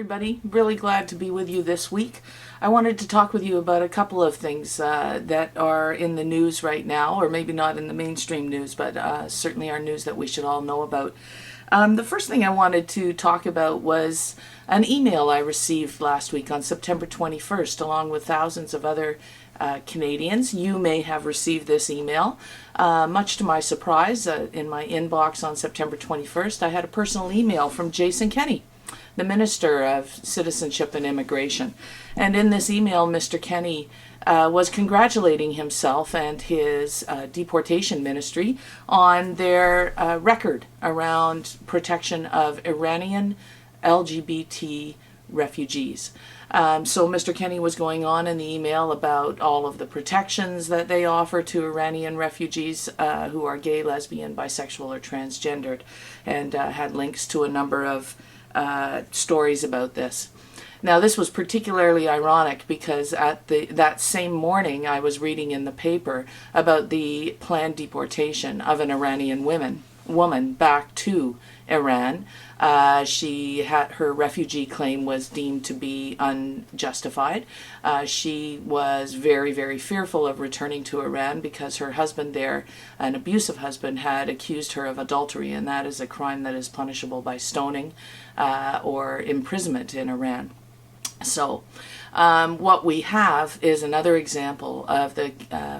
everybody. Really glad to be with you this week. I wanted to talk with you about a couple of things that are in the news right now, or maybe not in the mainstream news, but certainly are news that we should all know about. The first thing I wanted to talk about was an email I received last week on September 21st, along with thousands of other Canadians. You may have received this email. Much to my surprise, in my inbox on September 21st, I had a personal email from Kenney, the Minister of Citizenship and Immigration. And in this email, Mr. Kenney was congratulating himself and his deportation ministry on their record around protection of Iranian LGBT refugees. So Mr. Kenney was going on in the email about all of the protections that they offer to Iranian refugees who are gay, lesbian, bisexual, or transgendered, and had links to a number of stories about this. Now, this was particularly ironic because at that same morning I was reading in the paper about the planned deportation of an Iranian woman back to Iran. Her refugee claim was deemed to be unjustified. She was very, very fearful of returning to Iran because her husband there, an abusive husband, had accused her of adultery, and that is a crime that is punishable by stoning or imprisonment in Iran. So what we have is another example of the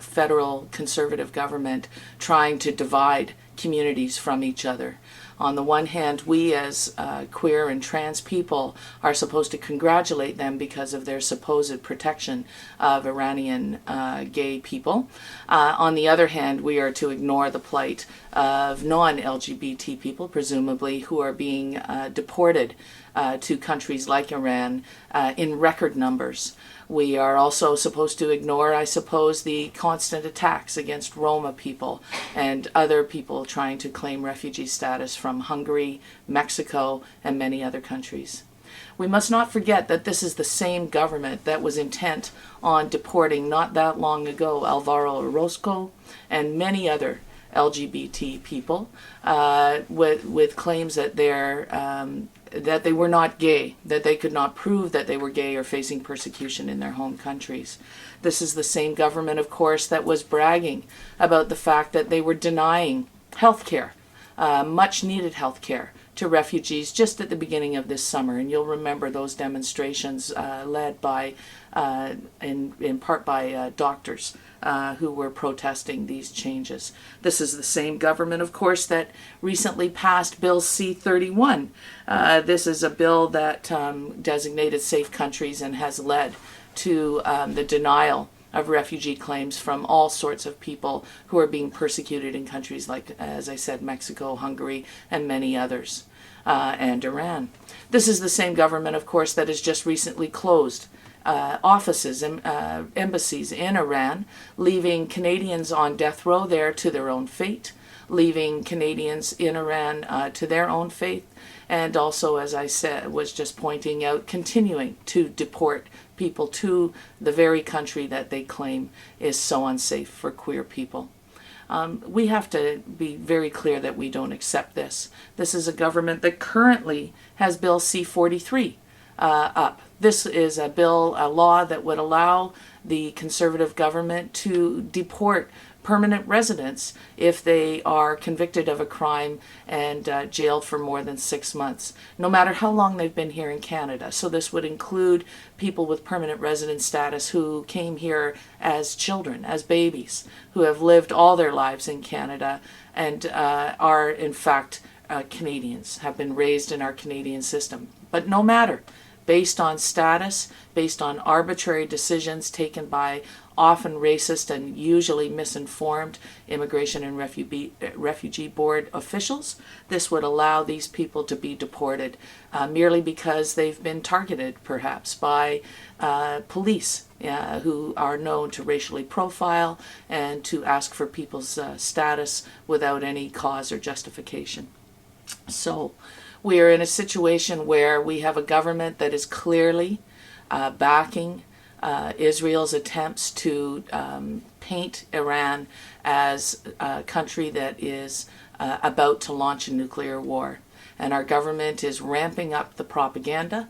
federal conservative government trying to divide communities from each other. On the one hand, we as queer and trans people are supposed to congratulate them because of their supposed protection of Iranian gay people. On the other hand, we are to ignore the plight of non-LGBT people, presumably, who are being deported to countries like Iran in record numbers. We are also supposed to ignore, I suppose, the constant attacks against Roma people and other people trying to claim refugee status from Hungary, Mexico, and many other countries. We must not forget that this is the same government that was intent on deporting not that long ago Alvaro Orozco and many other LGBT people with claims that that they were not gay, that they could not prove that they were gay or facing persecution in their home countries. This is the same government, of course, that was bragging about the fact that they were denying health care, much needed health care, to refugees just at the beginning of this summer. And you'll remember those demonstrations led by, in part by doctors who were protesting these changes. This is the same government, of course, that recently passed Bill C-31. This is a bill that designated safe countries and has led to the denial of refugee claims from all sorts of people who are being persecuted in countries like, as I said, Mexico, Hungary, and many others, and Iran. This is the same government, of course, that has just recently closed offices and embassies in Iran, leaving Canadians on death row there to their own fate, leaving Canadians in Iran to their own fate, and also, as I said, was just pointing out, continuing to deport people to the very country that they claim is so unsafe for queer people. We have to be very clear that we don't accept this. This is a government that currently has Bill C-43 up. This is a law that would allow the conservative government to deport permanent residents if they are convicted of a crime and jailed for more than 6 months, no matter how long they've been here in Canada. So this would include people with permanent resident status who came here as children, as babies, who have lived all their lives in Canada and are in fact Canadians, have been raised in our Canadian system. But no matter, based on status, based on arbitrary decisions taken by often racist and usually misinformed immigration and refugee board officials, this would allow these people to be deported merely because they've been targeted, perhaps, by police who are known to racially profile and to ask for people's status without any cause or justification. So we are in a situation where we have a government that is clearly backing Israel's attempts to paint Iran as a country that is about to launch a nuclear war. And our government is ramping up the propaganda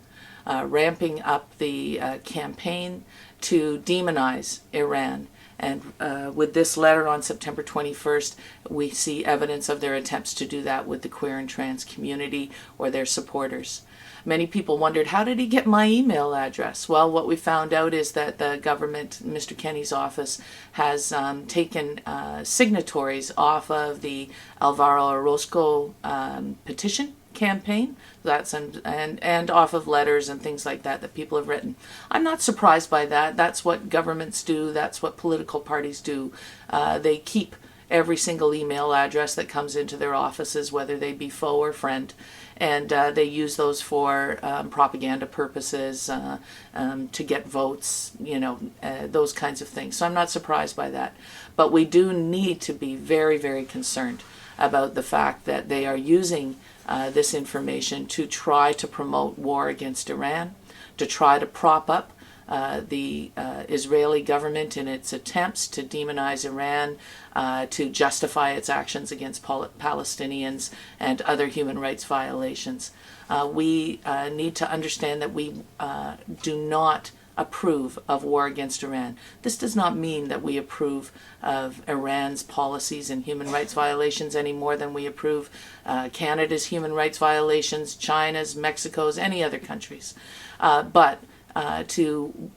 ramping up the campaign to demonize Iran. And with this letter on September 21st, we see evidence of their attempts to do that with the queer and trans community or their supporters. Many people wondered, how did he get my email address? Well, what we found out is that the government, Mr. Kenney's office, has taken signatories off of the Alvaro Orozco petition campaign, that's and off of letters and things like that people have written. I'm not surprised by that. That's what governments do. That's what political parties do. They keep every single email address that comes into their offices, whether they be foe or friend, and they use those for propaganda purposes, to get votes, those kinds of things. So I'm not surprised by that. But we do need to be very, very concerned about the fact that they are using this information to try to promote war against Iran, to try to prop up the Israeli government in its attempts to demonize Iran, to justify its actions against Palestinians and other human rights violations. We need to understand that we do not approve of war against Iran. This does not mean that we approve of Iran's policies and human rights violations any more than we approve Canada's human rights violations, China's, Mexico's, any other countries. But to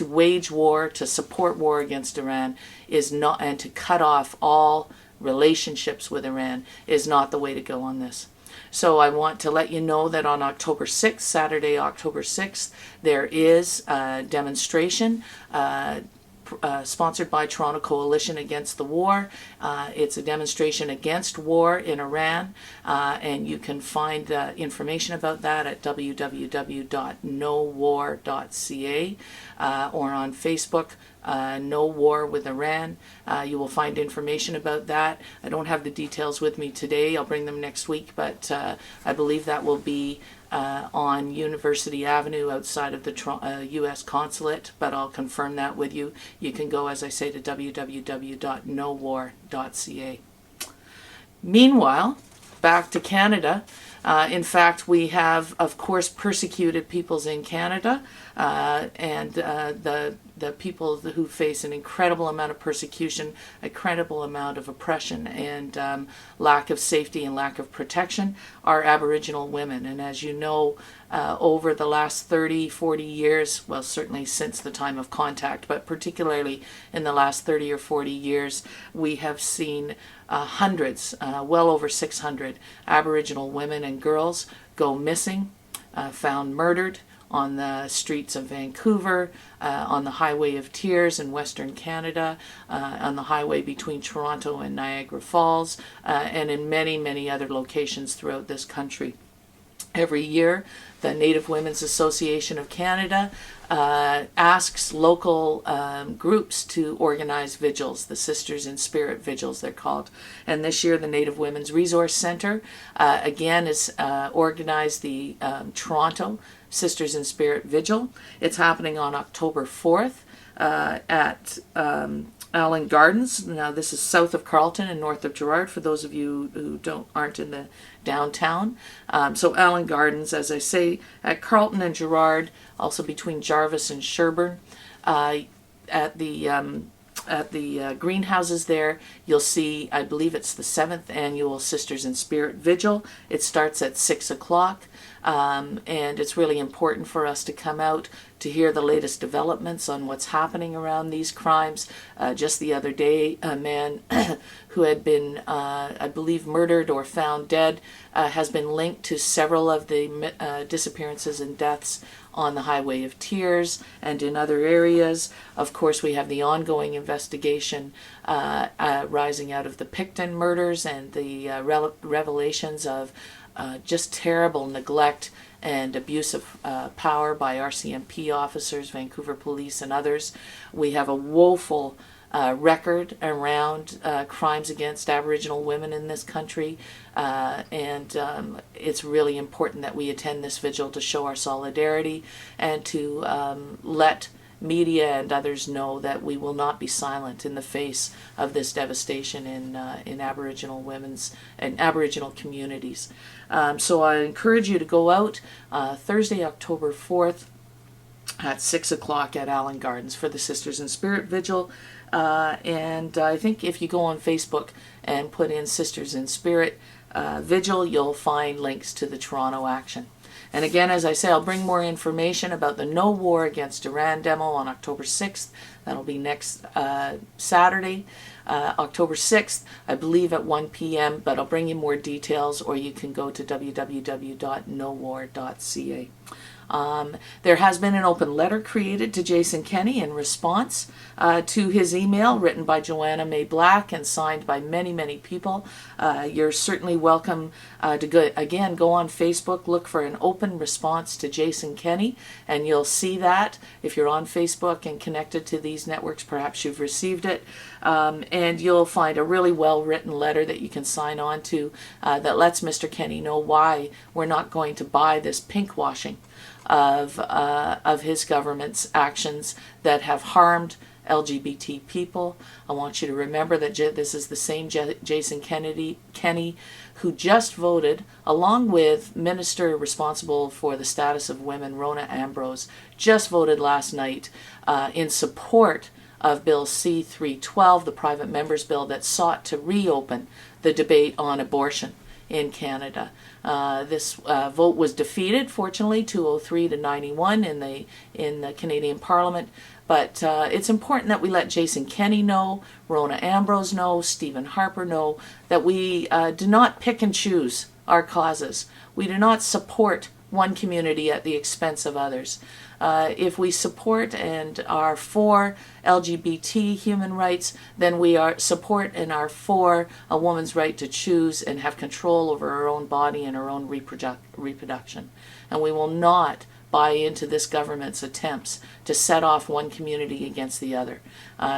wage war, to support war against Iran is not, and to cut off all relationships with Iran is not the way to go on this. So I want to let you know that on October 6th, Saturday, October 6th, there is a demonstration sponsored by Toronto Coalition Against the War. It's a demonstration against war in Iran, and you can find information about that at www.nowar.ca or on Facebook. No War with Iran. You will find information about that. I don't have the details with me today. I'll bring them next week, but I believe that will be on University Avenue outside of the U.S. Consulate, but I'll confirm that with you. You can go, as I say, to www.nowar.ca. Meanwhile, back to Canada. In fact, we have, of course, persecuted peoples in Canada, and the people who face an incredible amount of persecution, a incredible amount of oppression, and lack of safety and lack of protection are Aboriginal women. And as you know, over the last 30, 40 years, well, certainly since the time of contact, but particularly in the last 30 or 40 years, we have seen hundreds, well over 600 Aboriginal women and girls go missing, found murdered on the streets of Vancouver, on the Highway of Tears in Western Canada, on the highway between Toronto and Niagara Falls, and in many, many other locations throughout this country. Every year, the Native Women's Association of Canada asks local groups to organize vigils, the Sisters in Spirit vigils they're called. And this year the Native Women's Resource Centre again is organized the Toronto Sisters in Spirit Vigil. It's happening on October 4th at Allen Gardens. Now this is south of Carleton and north of Gerrard for those of you who aren't in the downtown. So Allen Gardens, as I say, at Carleton and Gerrard, also between Jarvis and Sherbourne. At the greenhouses there, you'll see, I believe it's the 7th annual Sisters in Spirit Vigil. It starts at 6 o'clock. And it's really important for us to come out to hear the latest developments on what's happening around these crimes. Just the other day, a man who had been, I believe, murdered or found dead has been linked to several of the disappearances and deaths on the Highway of Tears and in other areas. Of course, we have the ongoing investigation rising out of the Picton murders and the revelations of just terrible neglect and abuse of power by RCMP officers, Vancouver Police, and others. We have a woeful record around crimes against Aboriginal women in this country, and it's really important that we attend this vigil to show our solidarity and to let media and others know that we will not be silent in the face of this devastation in Aboriginal women's and Aboriginal communities. So I encourage you to go out Thursday, October 4th at 6 o'clock at Allen Gardens for the Sisters in Spirit Vigil. And I think if you go on Facebook and put in Sisters in Spirit Vigil, you'll find links to the Toronto action. And again, as I say, I'll bring more information about the No War Against Iran demo on October 6th. That'll be next Saturday, October 6th, I believe at 1 p.m., but I'll bring you more details, or you can go to www.nowar.ca. There has been an open letter created to Jason Kenney in response to his email written by Joanna May Black and signed by many, many people. You're certainly welcome to go on Facebook, look for an open response to Jason Kenney, and you'll see that. If you're on Facebook and connected to these networks, perhaps you've received it. And you'll find a really well-written letter that you can sign on to that lets Mr. Kenney know why we're not going to buy this pinkwashing of his government's actions that have harmed LGBT people. I want you to remember that this is the same Jason Kenney who just voted, along with Minister responsible for the status of women, Rona Ambrose, just voted last night in support of Bill C-312, the private members bill that sought to reopen the debate on abortion in Canada. This vote was defeated, fortunately, 203 to 91 in the Canadian Parliament. But it's important that we let Jason Kenney know, Rona Ambrose know, Stephen Harper know that we do not pick and choose our causes. We do not support one community at the expense of others. If we support and are for LGBT human rights, then we are support and are for a woman's right to choose and have control over her own body and her own reproduction. And we will not buy into this government's attempts to set off one community against the other,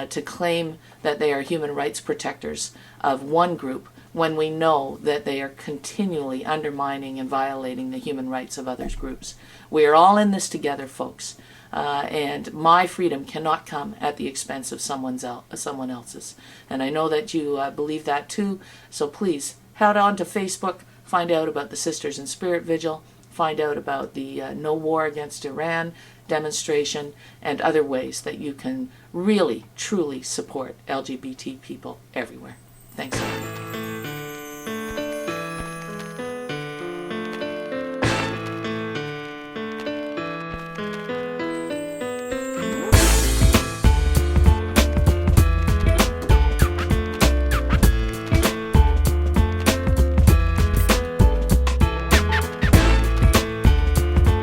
to claim that they are human rights protectors of one group when we know that they are continually undermining and violating the human rights of other groups. We are all in this together, folks, and my freedom cannot come at the expense of someone else's. And I know that you believe that too, so please head on to Facebook, find out about the Sisters in Spirit Vigil, find out about the No War Against Iran demonstration, and other ways that you can really, truly support LGBT people everywhere. Thanks.